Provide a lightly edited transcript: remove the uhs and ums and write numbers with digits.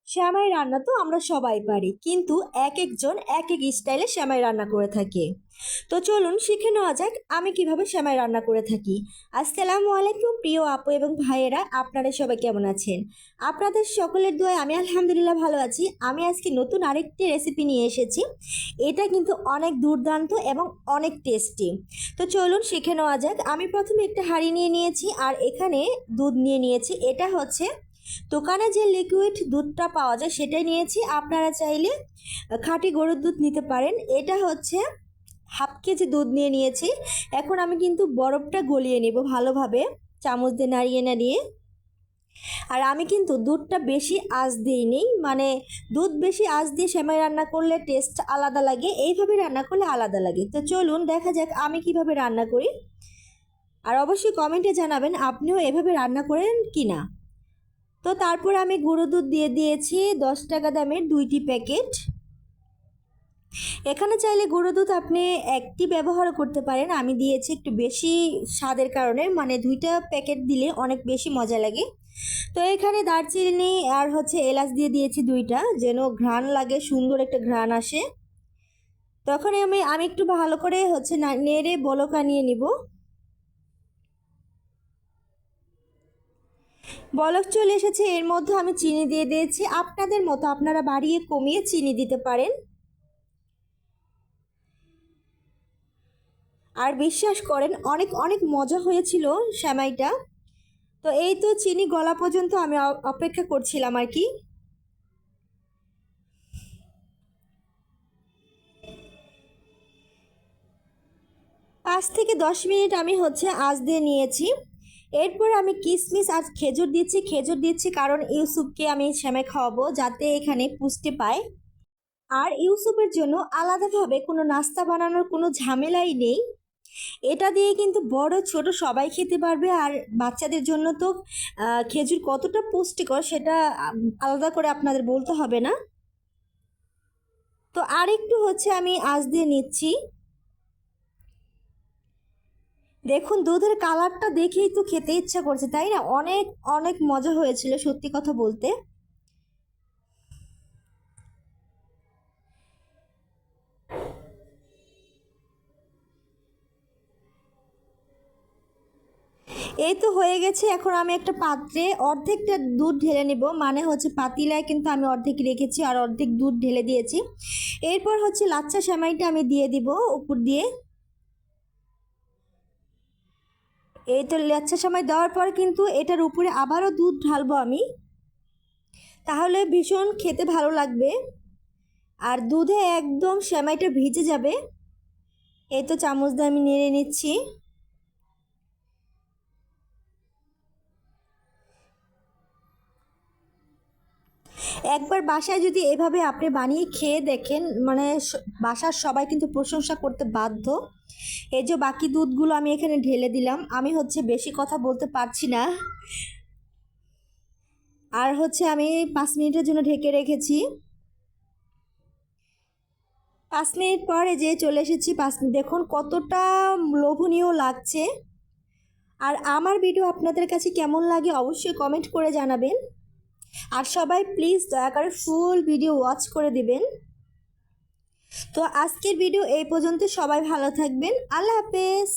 সেমাই রান্না তো আমরা সবাই পারি, কিন্তু এক একজন এক এক স্টাইলে সেমাই রান্না করে থাকে। তো চলুন শিখে নেওয়া যাক আমি কিভাবে সেমাই রান্না করে থাকি। আসসালামু আলাইকুম প্রিয় আপু এবং ভাইয়েরা, আপনারা সবাই কেমন আছেন? আপনাদের সকলের দোয়ায় আমি আলহামদুলিল্লাহ ভালো আছি। আমি আজকে নতুন আরেকটি রেসিপি নিয়ে এসেছি। এটা কিন্তু অনেক দুর্দান্ত এবং অনেক টেস্টি। তো চলুন শিখে নেওয়া যাক। আমি প্রথমে একটা হাঁড়ি নিয়ে নিয়েছি আর এখানে দুধ নিয়ে নিয়েছি। এটা হচ্ছে দোকানে যে লিকুইড দুধটা পাওয়া যায় সেটাই নিয়েছি। আপনারা চাইলে খাঁটি গরুর দুধ নিতে পারেন। এটা হচ্ছে হাফ কেজি দুধ নিয়ে নিয়েছি। এখন আমি কিন্তু বরফটা গলিয়ে নেব ভালোভাবে, চামচ দিয়ে নাড়িয়ে নাড়িয়ে। আর আমি কিন্তু দুধটা বেশি আঁচ দিইনি, মানে দুধ বেশি আঁচ দিয়ে সেমাই রান্না করলে টেস্ট আলাদা লাগে, এইভাবে রান্না করলে আলাদা লাগে। তো চলুন দেখা যাক আমি কিভাবে রান্না করি। আর অবশ্যই কমেন্টে জানাবেন আপনিও এভাবে রান্না করেন কি না। তো তারপর আমি গুঁড়ো দুধ দিয়ে দিয়েছি 10 টাকা দামের 2টি প্যাকেট। এখানে চাইলে গুঁড়ো দুধ আপনি একটি ব্যবহার করতে পারেন, আমি দিয়েছি একটু বেশি স্বাদের কারণে, মানে 2টা প্যাকেট দিলে অনেক বেশি মজা লাগে। তো এখানে দারচিনি আর হচ্ছে এলাচ দিয়ে দিয়েছি 2টা, যেন ঘ্রাণ লাগে, সুন্দর একটা ঘ্রাণ আসে। তখন আমি একটু ভালো করে হচ্ছে নেড়ে বলক আনিয়ে নিব। বলক চলে এসেছে, এর মধ্যে আমি চিনি দিয়ে দিয়েছি। আপনাদের মতো আপনারা বাড়িয়ে কমিয়ে চিনি দিতে পারেন। আর বিশ্বাস করেন অনেক অনেক মজা হয়েছিল সেমাইটা। তো এই তো চিনি গলা পর্যন্ত আমি অপেক্ষা করছিলাম আর কি। 5 থেকে 10 মিনিট আমি হচ্ছে আঁচ দিয়ে নিয়েছি। এরপর আমি কিশমিশ আর খেজুর দিচ্ছি কারণ ইউসুফকে আমি সেমাই খাওয়াবো, যাতে এখানে পুষ্টি পায়। আর ইউসুফের জন্য আলাদাভাবে কোনো নাস্তা বানানোর কোনো ঝামেলাই নেই। এটা দিয়ে কিন্তু বড় ছোট সবাই খেতে পারবে। আর বাচ্চাদের জন্য তো খেজুর কতটা পুষ্টিকর সেটা আলাদা করে আপনাদের বলতে হবে না। তো আর একটু হচ্ছে আমি আঁচ দিয়ে নিচ্ছি। দেখুন দুধের কালারটা দেখেই তো খেতে ইচ্ছা করছে, তাই না? অনেক অনেক মজা হয়েছিল সত্যি কথা বলতে। এই তো হয়ে গেছে। এখন আমি একটা পাত্রে অর্ধেকটা দুধ ঢেলে নিব, মানে হচ্ছে পাতিলায় কিন্তু আমি অর্ধেক রেখেছি আর অর্ধেক দুধ ঢেলে দিয়েছি। এরপর হচ্ছে লাচ্ছা সেমাইটা আমি দিয়ে দিব উপর দিয়ে। এই তো লাচ্ছা সেমাই দেওয়ার পর কিন্তু এটার উপরে আবারও দুধ ঢালবো আমি, তাহলে ভীষণ খেতে ভালো লাগবে। আর দুধে একদম সেমাইটা ভিজে যাবে। এই তো চামচ দিয়ে আমি নেড়ে নিচ্ছি। একবার বাসায় যদি এভাবে আপনি বানিয়ে খেয়ে দেখেন, মানে বাসার সবাই কিন্তু প্রশংসা করতে বাধ্য। এই যে বাকি দুধগুলো আমি এখানে ঢেলে দিলাম। আমি হচ্ছে বেশি কথা বলতে পারছি না। আর হচ্ছে আমি 5 মিনিটের জন্য ঢেকে রেখেছি। 5 মিনিট পরে যে চলে এসেছি। 5 মিনিট দেখুন কতটা লোভনীয় লাগছে। আর আমার ভিডিও আপনাদের কাছে কেমন লাগে অবশ্যই কমেন্ট করে জানাবেন। আর সবাই প্লিজ দয়া করে ফুল ভিডিও ওয়াচ করে দিবেন। তো আজকের ভিডিও এই পর্যন্ত, সবাই ভালো থাকবেন। আল্লাহ হাফেজ।